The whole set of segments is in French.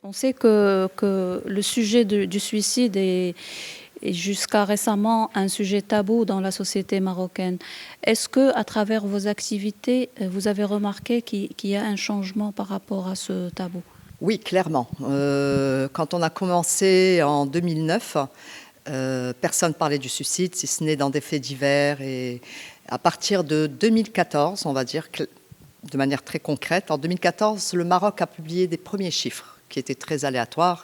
On sait que le sujet du suicide est jusqu'à récemment un sujet tabou dans la société marocaine. Est-ce que, à travers vos activités, vous avez remarqué qu'il y a un changement par rapport à ce tabou? Oui, clairement. Quand on a commencé en 2009, personne ne parlait du suicide, si ce n'est dans des faits divers. Et à partir de 2014, on va dire, de manière très concrète, en 2014, le Maroc a publié des premiers chiffres qui étaient très aléatoires,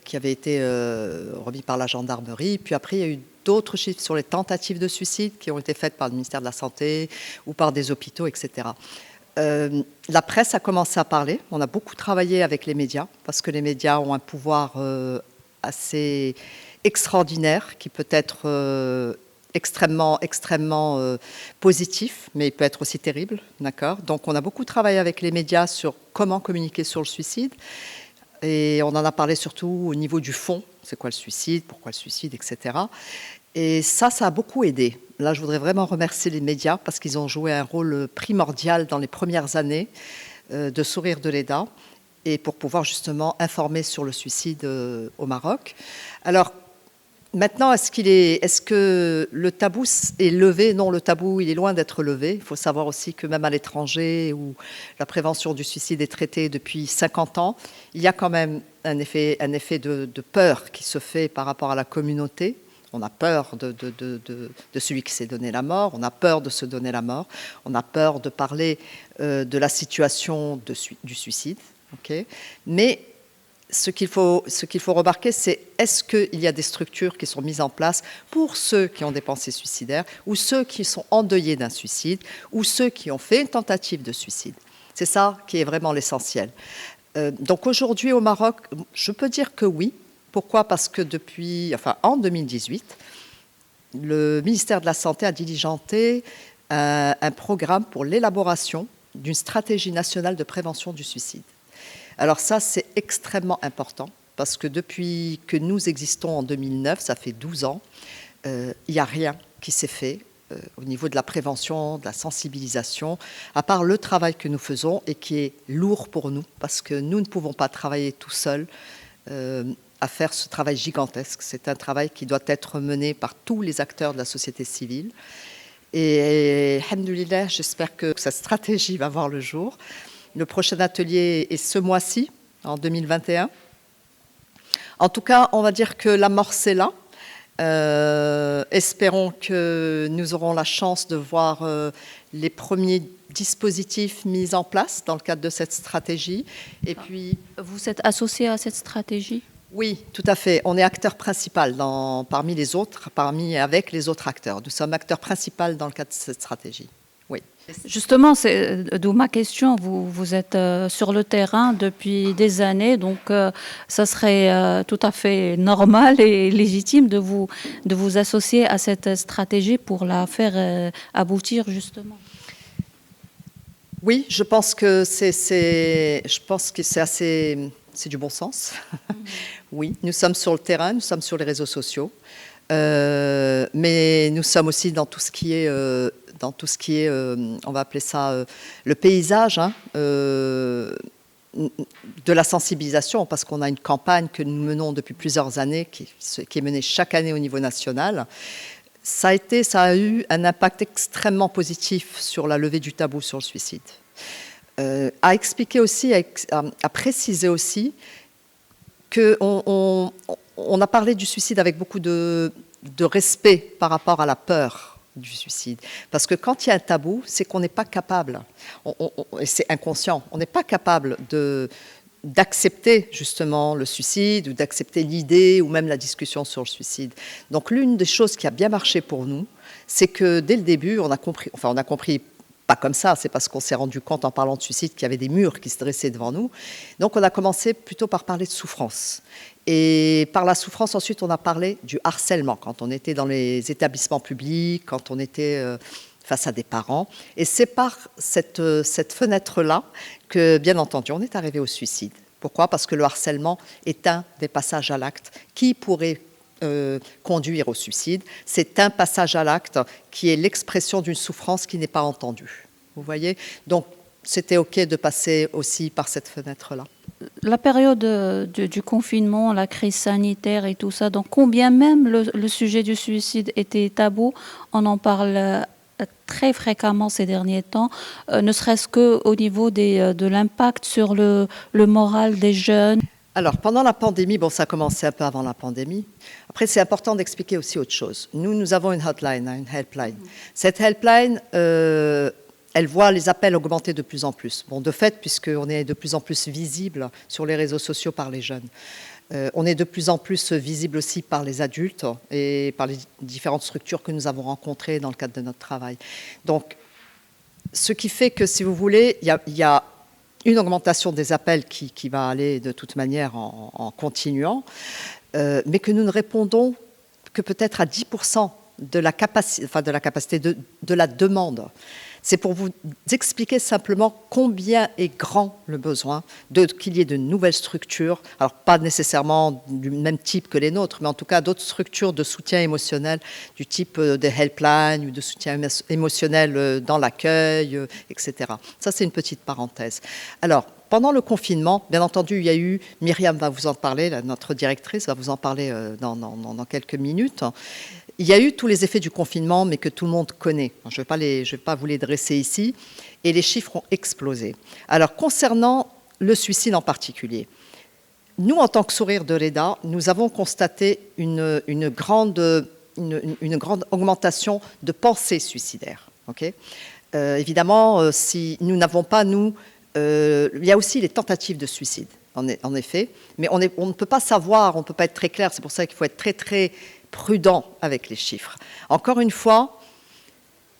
qui avaient été remis par la gendarmerie. Puis après, il y a eu d'autres chiffres sur les tentatives de suicide qui ont été faites par le ministère de la Santé ou par des hôpitaux, etc. La presse a commencé à parler. On a beaucoup travaillé avec les médias parce que les médias ont un pouvoir assez extraordinaire qui peut être extrêmement positif, mais il peut être aussi terrible, d'accord. Donc on a beaucoup travaillé avec les médias sur comment communiquer sur le suicide et on en a parlé surtout au niveau du fond. C'est quoi le suicide, pourquoi le suicide, etc. Et ça a beaucoup aidé. Là, je voudrais vraiment remercier les médias parce qu'ils ont joué un rôle primordial dans les premières années de Sourire de Leda et pour pouvoir justement informer sur le suicide au Maroc. Alors, maintenant, est-ce que le tabou est levé? Non, le tabou, il est loin d'être levé. Il faut savoir aussi que même à l'étranger, où la prévention du suicide est traitée depuis 50 ans, il y a quand même un effet de peur qui se fait par rapport à la communauté. On a peur de celui qui s'est donné la mort, on a peur de se donner la mort, on a peur de parler de la situation du suicide. Okay. Mais ce qu'il faut remarquer, c'est est-ce qu'il y a des structures qui sont mises en place pour ceux qui ont des pensées suicidaires ou ceux qui sont endeuillés d'un suicide ou ceux qui ont fait une tentative de suicide. C'est ça qui est vraiment l'essentiel. Donc aujourd'hui au Maroc, je peux dire que oui. Pourquoi? Parce que en 2018, le ministère de la Santé a diligenté un programme pour l'élaboration d'une stratégie nationale de prévention du suicide. Alors ça, c'est extrêmement important parce que depuis que nous existons en 2009, ça fait 12 ans, il n'y a rien qui s'est fait au niveau de la prévention, de la sensibilisation, à part le travail que nous faisons et qui est lourd pour nous parce que nous ne pouvons pas travailler tout seuls à faire ce travail gigantesque. C'est un travail qui doit être mené par tous les acteurs de la société civile. Et alhamdoulilah, j'espère que cette stratégie va voir le jour. Le prochain atelier est ce mois-ci, en 2021. En tout cas, on va dire que l'amorce est là. Espérons que nous aurons la chance de voir les premiers dispositifs mis en place dans le cadre de cette stratégie. Et puis, vous êtes associé à cette stratégie? Oui, tout à fait. On est acteur principal parmi les autres, avec les autres acteurs. Nous sommes acteurs principal dans le cadre de cette stratégie. Oui. Justement, c'est d'où ma question. Vous êtes sur le terrain depuis des années, donc ça serait tout à fait normal et légitime de vous associer à cette stratégie pour la faire aboutir justement. Oui, je pense que c'est du bon sens. Oui, nous sommes sur le terrain, nous sommes sur les réseaux sociaux, mais nous sommes aussi dans tout ce qui est, on va appeler ça le paysage de la sensibilisation, parce qu'on a une campagne que nous menons depuis plusieurs années, qui est menée chaque année au niveau national. Ça a eu un impact extrêmement positif sur la levée du tabou sur le suicide. À expliquer aussi, à préciser aussi qu'on a parlé du suicide avec beaucoup de respect par rapport à la peur du suicide. Parce que quand il y a un tabou, c'est qu'on n'est pas capable, et c'est inconscient, on n'est pas capable d'accepter justement le suicide ou d'accepter l'idée ou même la discussion sur le suicide. Donc l'une des choses qui a bien marché pour nous, c'est que dès le début, on a compris pas comme ça, c'est parce qu'on s'est rendu compte en parlant de suicide qu'il y avait des murs qui se dressaient devant nous. Donc on a commencé plutôt par parler de souffrance. Et par la souffrance, ensuite, on a parlé du harcèlement, quand on était dans les établissements publics, quand on était face à des parents. Et c'est par cette fenêtre-là que, bien entendu, on est arrivé au suicide. Pourquoi? Parce que le harcèlement est un des passages à l'acte qui pourrait conduire au suicide. C'est un passage à l'acte qui est l'expression d'une souffrance qui n'est pas entendue. Vous voyez? Donc, c'était OK de passer aussi par cette fenêtre-là. la période du confinement, la crise sanitaire et tout ça, donc combien même le sujet du suicide était tabou, on en parle très fréquemment ces derniers temps, ne serait-ce qu'au niveau de l'impact sur le moral des jeunes. Alors, pendant la pandémie, bon, ça a commencé un peu avant la pandémie. Après, c'est important d'expliquer aussi autre chose. Nous avons une hotline, une helpline. Cette helpline, elle voit les appels augmenter de plus en plus. Bon, de fait, puisqu'on est de plus en plus visible sur les réseaux sociaux par les jeunes. On est de plus en plus visible aussi par les adultes et par les différentes structures que nous avons rencontrées dans le cadre de notre travail. Donc, ce qui fait que, si vous voulez, il y a une augmentation des appels qui va aller de toute manière en continuant, mais que nous ne répondons que peut-être à 10% de la capacité de la demande. C'est pour vous expliquer simplement combien est grand le besoin qu'il y ait de nouvelles structures, alors pas nécessairement du même type que les nôtres, mais en tout cas d'autres structures de soutien émotionnel du type des helplines ou de soutien émotionnel dans l'accueil, etc. Ça, c'est une petite parenthèse. Alors, pendant le confinement, bien entendu, il y a eu, Myriam va vous en parler, notre directrice va vous en parler dans quelques minutes. Il y a eu tous les effets du confinement, mais que tout le monde connaît. Je ne vais pas vous les dresser ici. Et les chiffres ont explosé. Alors, concernant le suicide en particulier, nous, en tant que Sourire de l'EDA, nous avons constaté une grande augmentation de pensées suicidaires. Okay, évidemment, si nous n'avons pas, il y a aussi les tentatives de suicide, en effet. Mais on ne peut pas savoir, on ne peut pas être très clair. C'est pour ça qu'il faut être très, très prudent avec les chiffres. Encore une fois,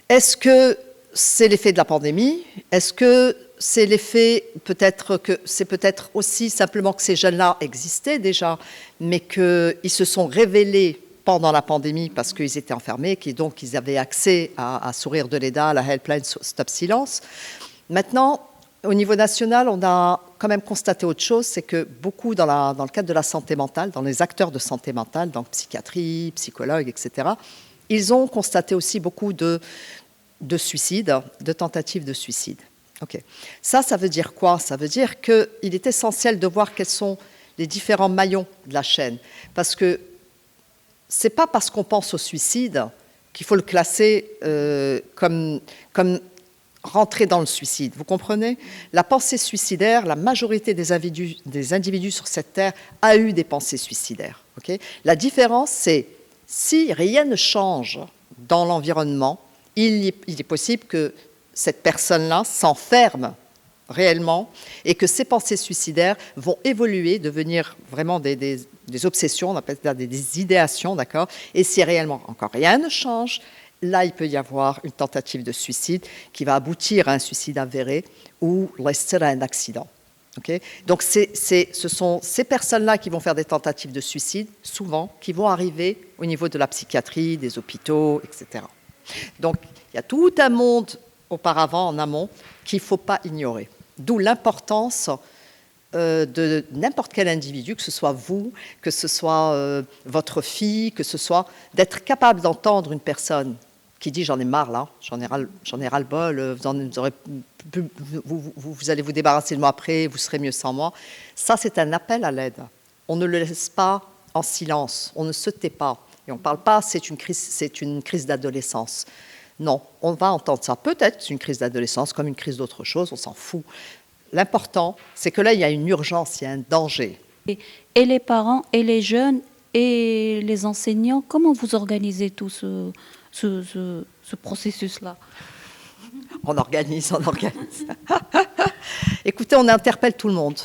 est-ce que c'est l'effet de la pandémie? Est-ce que c'est l'effet, c'est peut-être aussi simplement que ces jeunes-là existaient déjà, mais qu'ils se sont révélés pendant la pandémie parce qu'ils étaient enfermés, donc ils avaient accès à Sourire de l'EDA, à la helpline Stop Silence. Maintenant, au niveau national, on a quand même constaté autre chose, c'est que beaucoup dans le cadre de la santé mentale, dans les acteurs de santé mentale, donc psychiatrie, psychologues, etc., ils ont constaté aussi beaucoup de suicides, de tentatives de suicide. Okay. Ça veut dire quoi? Ça veut dire qu'il est essentiel de voir quels sont les différents maillons de la chaîne. Parce que ce n'est pas parce qu'on pense au suicide qu'il faut le classer comme rentrer dans le suicide. Vous comprenez? La pensée suicidaire, la majorité des individus sur cette terre a eu des pensées suicidaires. Okay? La différence, c'est si rien ne change dans l'environnement, il est possible que cette personne-là s'enferme réellement et que ces pensées suicidaires vont évoluer, devenir vraiment des obsessions, on appelle ça des idéations, d'accord? Et si réellement encore rien ne change, là, il peut y avoir une tentative de suicide qui va aboutir à un suicide avéré ou rester à un accident. Okay? Donc, ce sont ces personnes-là qui vont faire des tentatives de suicide, souvent, qui vont arriver au niveau de la psychiatrie, des hôpitaux, etc. Donc, il y a tout un monde auparavant, en amont, qu'il ne faut pas ignorer. D'où l'importance de n'importe quel individu, que ce soit vous, que ce soit votre fille, que ce soit d'être capable d'entendre une personne qui dit « j'en ai marre là, j'en ai ras-le-bol, vous allez vous débarrasser de moi après, vous serez mieux sans moi ». Ça, c'est un appel à l'aide. On ne le laisse pas en silence, on ne se tait pas. Et on ne parle pas « c'est une crise d'adolescence ». Non, on va entendre ça. Peut-être c'est une crise d'adolescence comme une crise d'autre chose, on s'en fout. L'important, c'est que là, il y a une urgence, il y a un danger. Et les parents, et les jeunes, et les enseignants, comment vous organisez tout ce processus-là? On organise. Écoutez, on interpelle tout le monde.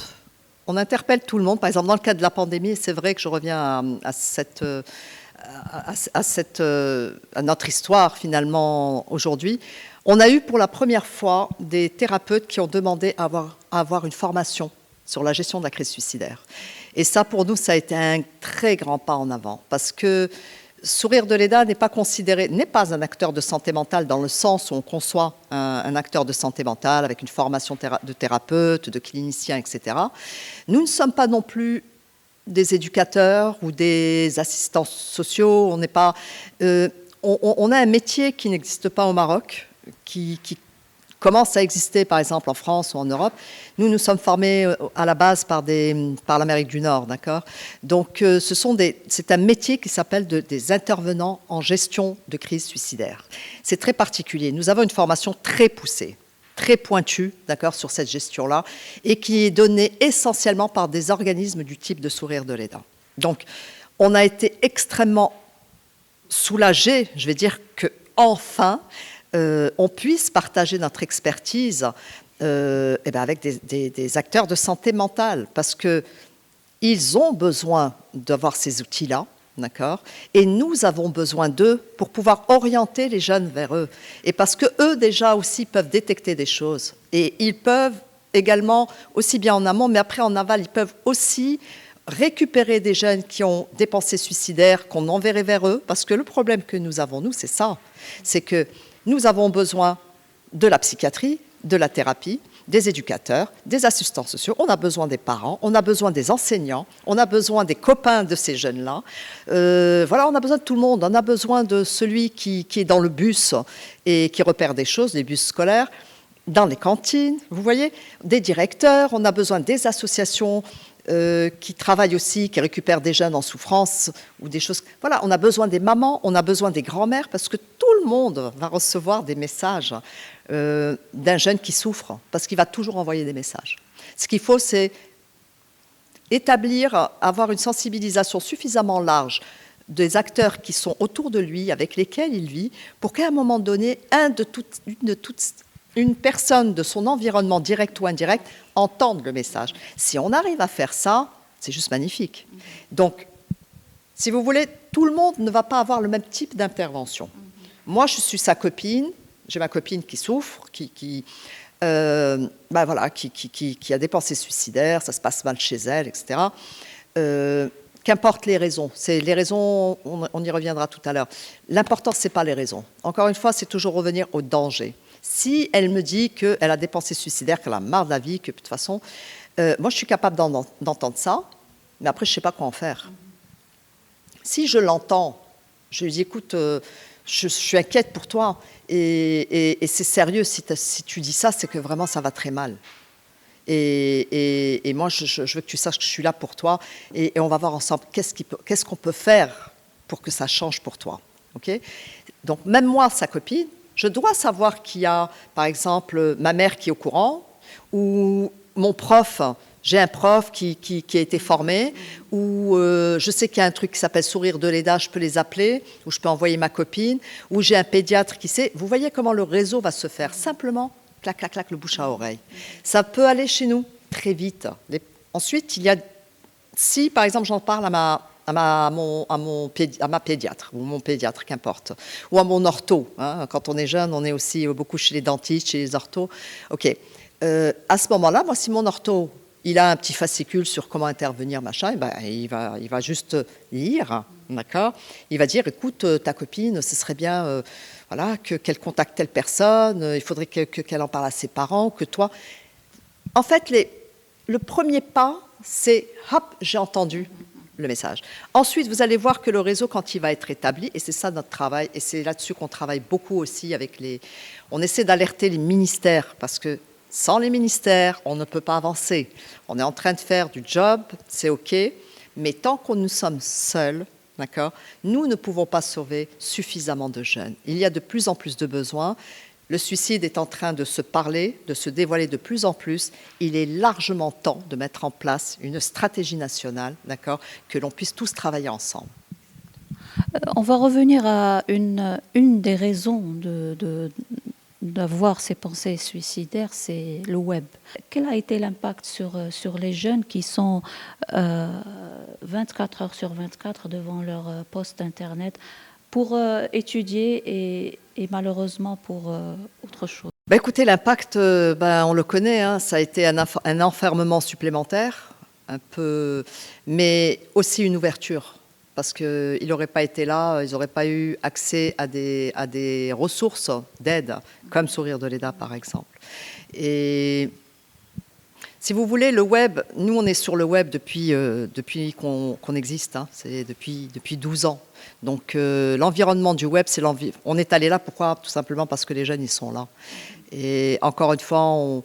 Par exemple, dans le cadre de la pandémie, c'est vrai que je reviens à notre histoire, finalement, aujourd'hui. On a eu pour la première fois des thérapeutes qui ont demandé à avoir une formation sur la gestion de la crise suicidaire. Et ça, pour nous, ça a été un très grand pas en avant. Parce que Sourire de l'EDA n'est pas un acteur de santé mentale dans le sens où on conçoit un acteur de santé mentale avec une formation de thérapeute, de clinicien, etc. Nous ne sommes pas non plus des éducateurs ou des assistants sociaux. On a un métier qui n'existe pas au Maroc, qui commence à exister, par exemple, en France ou en Europe. Nous sommes formés à la base par l'Amérique du Nord, d'accord? Donc, c'est un métier qui s'appelle des intervenants en gestion de crise suicidaire. C'est très particulier. Nous avons une formation très poussée, très pointue, d'accord, sur cette gestion-là, et qui est donnée essentiellement par des organismes du type de Sourire de l'Aida. Donc, on a été extrêmement soulagés, je vais dire, qu'enfin, on puisse partager notre expertise avec des acteurs de santé mentale, parce qu'ils ont besoin d'avoir ces outils-là, d'accord, et nous avons besoin d'eux pour pouvoir orienter les jeunes vers eux. Et parce qu'eux, déjà, aussi, peuvent détecter des choses. Et ils peuvent également, aussi bien en amont, mais après en aval, ils peuvent aussi récupérer des jeunes qui ont des pensées suicidaires, qu'on enverrait vers eux. Parce que le problème que nous avons, nous, c'est ça. C'est que nous avons besoin de la psychiatrie, de la thérapie, des éducateurs, des assistants sociaux, on a besoin des parents, on a besoin des enseignants, on a besoin des copains de ces jeunes-là. Voilà, on a besoin de tout le monde. On a besoin de celui qui est dans le bus et qui repère des choses, les bus scolaires, dans les cantines, vous voyez, des directeurs, on a besoin des associations qui travaillent aussi, qui récupèrent des jeunes en souffrance ou des choses. Voilà, on a besoin des mamans, on a besoin des grands-mères, parce que tout le monde va recevoir des messages d'un jeune qui souffre, parce qu'il va toujours envoyer des messages. Ce qu'il faut, c'est avoir une sensibilisation suffisamment large des acteurs qui sont autour de lui, avec lesquels il vit, pour qu'à un moment donné, une personne de son environnement direct ou indirect entende le message. Si on arrive à faire ça, c'est juste magnifique. Donc, si vous voulez, tout le monde ne va pas avoir le même type d'intervention. Moi, je suis sa copine, j'ai ma copine qui souffre, qui a des pensées suicidaires, ça se passe mal chez elle, etc. Qu'importe les raisons. Les raisons, on y reviendra tout à l'heure. L'important, ce n'est pas les raisons. Encore une fois, c'est toujours revenir au danger. Si elle me dit qu'elle a des pensées suicidaires, qu'elle a marre de la vie, que de toute façon, moi je suis capable d'entendre ça, mais après je ne sais pas quoi en faire. Si je l'entends, je lui dis écoute, je suis inquiète pour toi, et c'est sérieux, si tu dis ça, c'est que vraiment ça va très mal. Et moi je veux que tu saches que je suis là pour toi, et on va voir ensemble qu'est-ce qu'on peut faire pour que ça change pour toi. Okay? Donc même moi, sa copine, je dois savoir qu'il y a, par exemple, ma mère qui est au courant, ou mon prof, j'ai un prof qui a été formé, ou je sais qu'il y a un truc qui s'appelle Sourire de l'Aida, je peux les appeler, ou je peux envoyer ma copine, ou j'ai un pédiatre qui sait. Vous voyez comment le réseau va se faire, simplement, clac, clac, clac, le bouche à oreille. Ça peut aller chez nous très vite. Ensuite, si par exemple j'en parle à ma pédiatre, ou mon pédiatre, qu'importe, ou à mon ortho. Hein. Quand on est jeune, on est aussi beaucoup chez les dentistes, chez les orthos. OK. À ce moment-là, moi, si mon ortho, il a un petit fascicule sur comment intervenir, machin, il va juste lire, d'accord? Il va dire, écoute, ta copine, ce serait bien qu'elle contacte telle personne, il faudrait qu'elle en parle à ses parents, que toi... En fait, le premier pas, c'est, hop, j'ai entendu le message. Ensuite, vous allez voir que le réseau, quand il va être établi, et c'est ça notre travail, et c'est là-dessus qu'on travaille beaucoup aussi on essaie d'alerter les ministères, parce que sans les ministères, on ne peut pas avancer. On est en train de faire du job, c'est OK, mais tant que nous sommes seuls, d'accord, nous ne pouvons pas sauver suffisamment de jeunes. Il y a de plus en plus de besoins. Le suicide est en train de se parler, de se dévoiler de plus en plus. Il est largement temps de mettre en place une stratégie nationale, d'accord, que l'on puisse tous travailler ensemble. On va revenir à une des raisons d'avoir ces pensées suicidaires, c'est le web. Quel a été l'impact sur les jeunes qui sont 24 heures sur 24 devant leur poste Internet pour étudier et malheureusement pour autre chose? Écoutez, l'impact, on le connaît, hein, ça a été un enfermement supplémentaire, un peu, mais aussi une ouverture. Parce qu'ils n'auraient pas été là, ils n'auraient pas eu accès à des ressources d'aide, comme Sourire de l'Aida par exemple. Et si vous voulez, le web, nous on est sur le web depuis qu'on existe, hein, c'est depuis 12 ans. Donc l'environnement du web, on est allé là, pourquoi? Tout simplement parce que les jeunes, ils sont là. Et encore une fois, on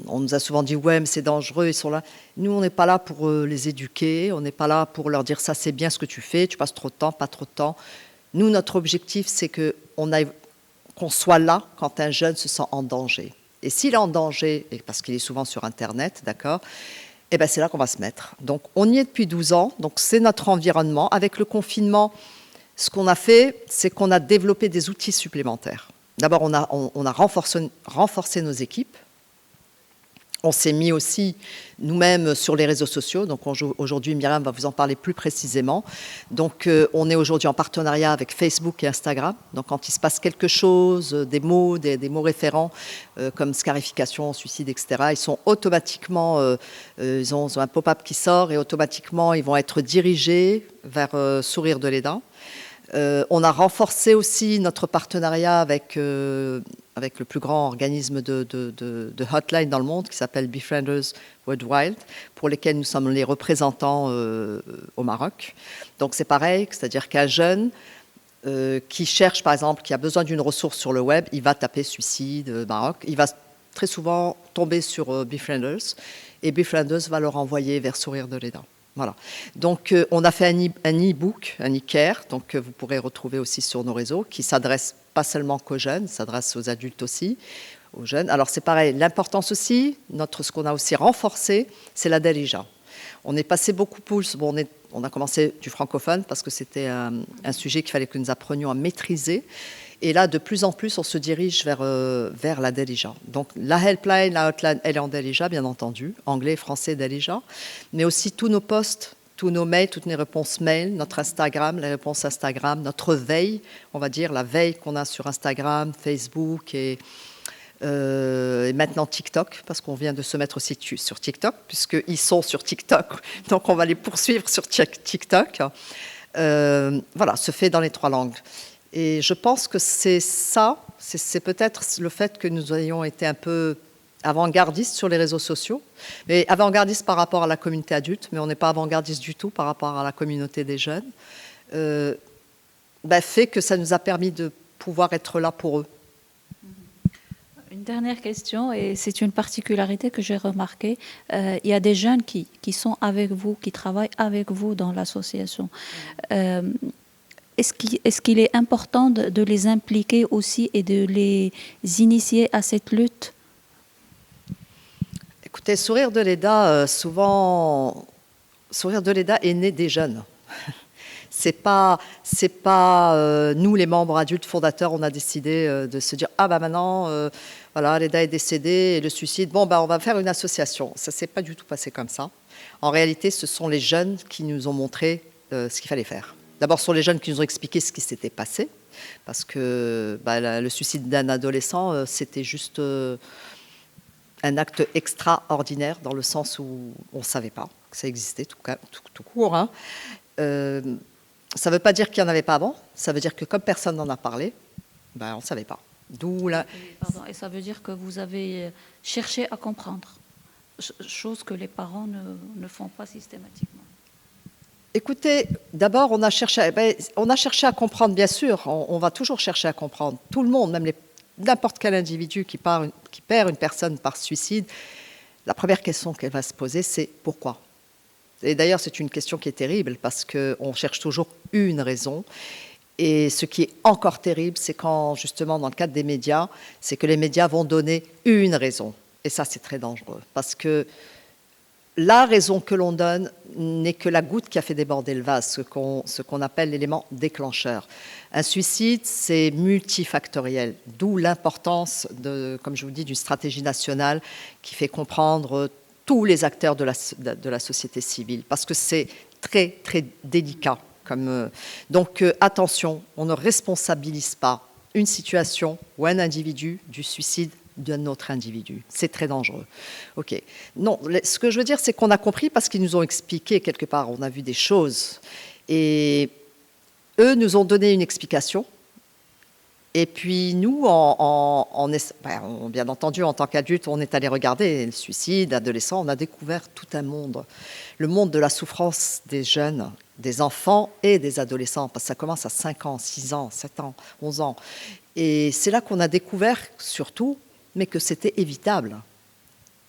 nous a souvent dit, ouais, mais c'est dangereux, ils sont là. Nous, on n'est pas là pour les éduquer, on n'est pas là pour leur dire, ça c'est bien ce que tu fais, tu passes trop de temps, pas trop de temps. Nous, notre objectif, c'est qu'on soit là quand un jeune se sent en danger. Et s'il est en danger, et parce qu'il est souvent sur Internet, d'accord, eh ben c'est là qu'on va se mettre. Donc, on y est depuis 12 ans, donc c'est notre environnement. Avec le confinement, ce qu'on a fait, c'est qu'on a développé des outils supplémentaires. D'abord, on a renforcé nos équipes. On s'est mis aussi nous-mêmes sur les réseaux sociaux. Donc aujourd'hui, Myriam va vous en parler plus précisément. Donc on est aujourd'hui en partenariat avec Facebook et Instagram. Donc quand il se passe quelque chose, des mots référents comme scarification, suicide, etc., ils sont automatiquement, ils ont un pop-up qui sort et automatiquement ils vont être dirigés vers Sourire de l'Aidant. On a renforcé aussi notre partenariat avec le plus grand organisme de hotline dans le monde qui s'appelle Befrienders Worldwide, pour lesquels nous sommes les représentants au Maroc. Donc c'est pareil, c'est-à-dire qu'un jeune qui cherche, par exemple, qui a besoin d'une ressource sur le web, il va taper suicide Maroc, il va très souvent tomber sur Befrienders, et Befrienders va le renvoyer vers Sourire de l'Aidant. Voilà. Donc, on a fait un e-book, un e-care, donc que vous pourrez retrouver aussi sur nos réseaux, qui s'adresse pas seulement qu'aux jeunes, s'adresse aux adultes aussi, aux jeunes. Alors, c'est pareil, l'importance aussi, ce qu'on a aussi renforcé, c'est la Dalija. On est passé beaucoup plus, on a commencé du francophone parce que c'était un sujet qu'il fallait que nous apprenions à maîtriser. Et là, de plus en plus, on se dirige vers la Dalija. Donc, la helpline, la hotline, elle est en Dalija, bien entendu, anglais, français, Dalija, mais aussi tous nos posts, tous nos mails, toutes nos réponses mails, notre Instagram, les réponses Instagram, notre veille, on va dire, la veille qu'on a sur Instagram, Facebook et maintenant TikTok, parce qu'on vient de se mettre aussi sur TikTok, puisqu'ils sont sur TikTok, donc on va les poursuivre sur TikTok. Voilà, se fait dans les 3 langues. Et je pense que c'est ça, c'est peut-être le fait que nous ayons été un peu avant-gardistes sur les réseaux sociaux, mais avant-gardistes par rapport à la communauté adulte, mais on n'est pas avant-gardistes du tout par rapport à la communauté des jeunes, fait que ça nous a permis de pouvoir être là pour eux. Une dernière question, et c'est une particularité que j'ai remarquée. Il y a des jeunes qui sont avec vous, qui travaillent avec vous dans l'association. Est-ce qu'il est important de les impliquer aussi et de les initier à cette lutte? Écoutez, Sourire de l'Aidant, souvent, Sourire de l'Aidant est né des jeunes. C'est pas nous, les membres adultes fondateurs, on a décidé de se dire « Ah bah maintenant, voilà, l'Aidant est décédé et le suicide, bon bah on va faire une association ». Ça ne s'est pas du tout passé comme ça. En réalité, ce sont les jeunes qui nous ont montré ce qu'il fallait faire. D'abord, ce sont les jeunes qui nous ont expliqué ce qui s'était passé, parce que le suicide d'un adolescent, c'était juste un acte extraordinaire, dans le sens où on ne savait pas que ça existait, tout court. Hein. Ça ne veut pas dire qu'il n'y en avait pas avant, ça veut dire que comme personne n'en a parlé, on ne savait pas. D'où la... Pardon, et ça veut dire que vous avez cherché à comprendre, chose que les parents ne font pas systématiquement. Écoutez, d'abord, on a cherché à comprendre, bien sûr. On va toujours chercher à comprendre. Tout le monde, même n'importe quel individu qui perd une personne par suicide, la première question qu'elle va se poser, c'est pourquoi. Et d'ailleurs, c'est une question qui est terrible parce qu'on cherche toujours une raison. Et ce qui est encore terrible, c'est quand, justement, dans le cadre des médias, c'est que les médias vont donner une raison. Et ça, c'est très dangereux parce que la raison que l'on donne n'est que la goutte qui a fait déborder le vase, ce qu'on appelle l'élément déclencheur. Un suicide, c'est multifactoriel, d'où l'importance, comme je vous dis, d'une stratégie nationale qui fait comprendre tous les acteurs de la société civile, parce que c'est très, très délicat. Donc attention, on ne responsabilise pas une situation ou un individu du suicide d'un autre individu. C'est très dangereux. Ok. Non, ce que je veux dire, c'est qu'on a compris parce qu'ils nous ont expliqué quelque part, on a vu des choses. Et eux nous ont donné une explication. Et puis nous, bien entendu, en tant qu'adultes, on est allé regarder le suicide, adolescent, on a découvert tout un monde. Le monde de la souffrance des jeunes, des enfants et des adolescents, parce que ça commence à 5 ans, 6 ans, 7 ans, 11 ans. Et c'est là qu'on a découvert, surtout, mais que c'était évitable.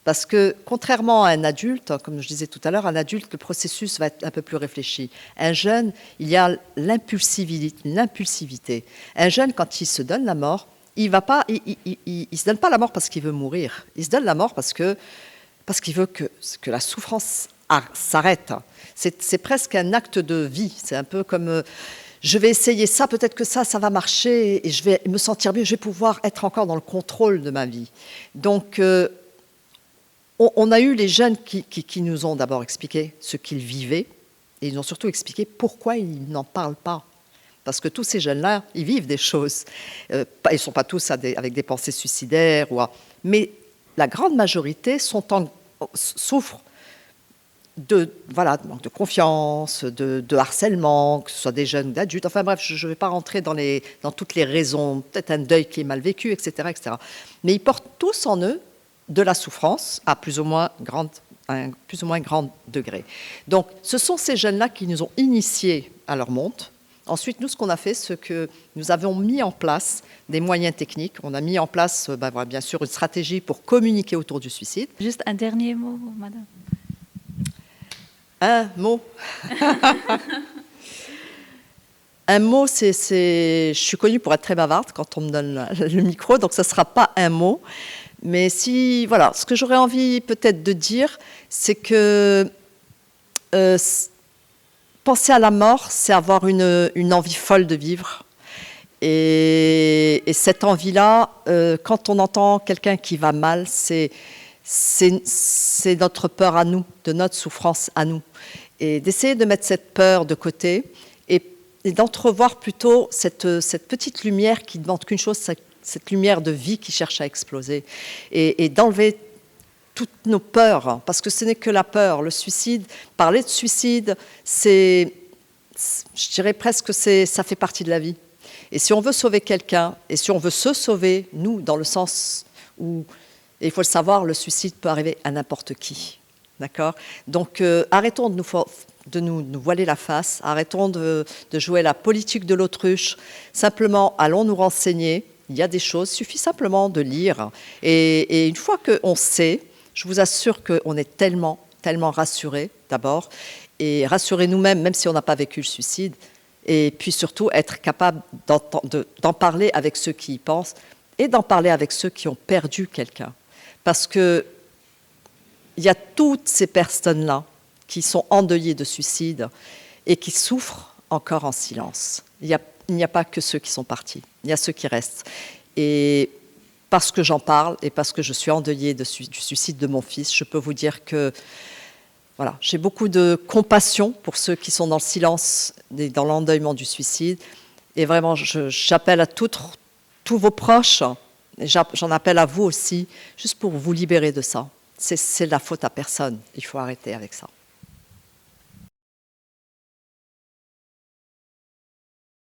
Parce que, contrairement à un adulte, comme je disais tout à l'heure, un adulte, le processus va être un peu plus réfléchi. Un jeune, il y a l'impulsivité. Un jeune, quand il se donne la mort, il se donne pas la mort parce qu'il veut mourir. Il se donne la mort parce qu'il veut que la souffrance s'arrête. C'est presque un acte de vie. C'est un peu comme je vais essayer ça, peut-être que ça va marcher et je vais me sentir mieux, je vais pouvoir être encore dans le contrôle de ma vie. Donc, on a eu les jeunes qui nous ont d'abord expliqué ce qu'ils vivaient et ils ont surtout expliqué pourquoi ils n'en parlent pas. Parce que tous ces jeunes-là, ils vivent des choses. Ils ne sont pas tous avec des pensées suicidaires, mais la grande majorité souffrent de manque de confiance, de harcèlement, que ce soit des jeunes ou d'adultes. Enfin bref, je ne vais pas rentrer dans toutes les raisons, peut-être un deuil qui est mal vécu, etc., etc. Mais ils portent tous en eux de la souffrance à plus ou moins grand degré. Donc, ce sont ces jeunes-là qui nous ont initiés à leur monde. Ensuite, nous, ce qu'on a fait, c'est que nous avons mis en place des moyens techniques. On a mis en place, bien sûr, une stratégie pour communiquer autour du suicide. Juste un dernier mot, madame. Un mot. Un mot, je suis connue pour être très bavarde quand on me donne le micro, donc ce ne sera pas un mot. Mais ce que j'aurais envie peut-être de dire, c'est que penser à la mort, c'est avoir une envie folle de vivre. Et cette envie-là, quand on entend quelqu'un qui va mal, c'est notre peur à nous, de notre souffrance à nous. Et d'essayer de mettre cette peur de côté et d'entrevoir plutôt cette petite lumière qui ne demande qu'une chose, cette lumière de vie qui cherche à exploser. Et d'enlever toutes nos peurs, parce que ce n'est que la peur. Le suicide, parler de suicide, je dirais presque que ça fait partie de la vie. Et si on veut sauver quelqu'un, et si on veut se sauver, nous, dans le sens où, et il faut le savoir, le suicide peut arriver à n'importe qui. D'accord ? Donc, arrêtons de nous voiler la face, arrêtons de jouer la politique de l'autruche. Simplement, allons nous renseigner. Il y a des choses, il suffit simplement de lire. Et une fois qu'on sait, je vous assure qu'on est tellement, tellement rassurés, d'abord, et rassurés nous-mêmes, même si on n'a pas vécu le suicide, et puis surtout être capable d'en parler avec ceux qui y pensent, et d'en parler avec ceux qui ont perdu quelqu'un. Parce que il y a toutes ces personnes-là qui sont endeuillées de suicide et qui souffrent encore en silence. Il n'y a pas que ceux qui sont partis, il y a ceux qui restent. Et parce que j'en parle et parce que je suis endeuillée du suicide de mon fils, je peux vous dire que voilà, j'ai beaucoup de compassion pour ceux qui sont dans le silence, dans l'endeuillement du suicide. Et vraiment, j'appelle à tous vos proches, et j'en appelle à vous aussi, juste pour vous libérer de ça. C'est la faute à personne. Il faut arrêter avec ça.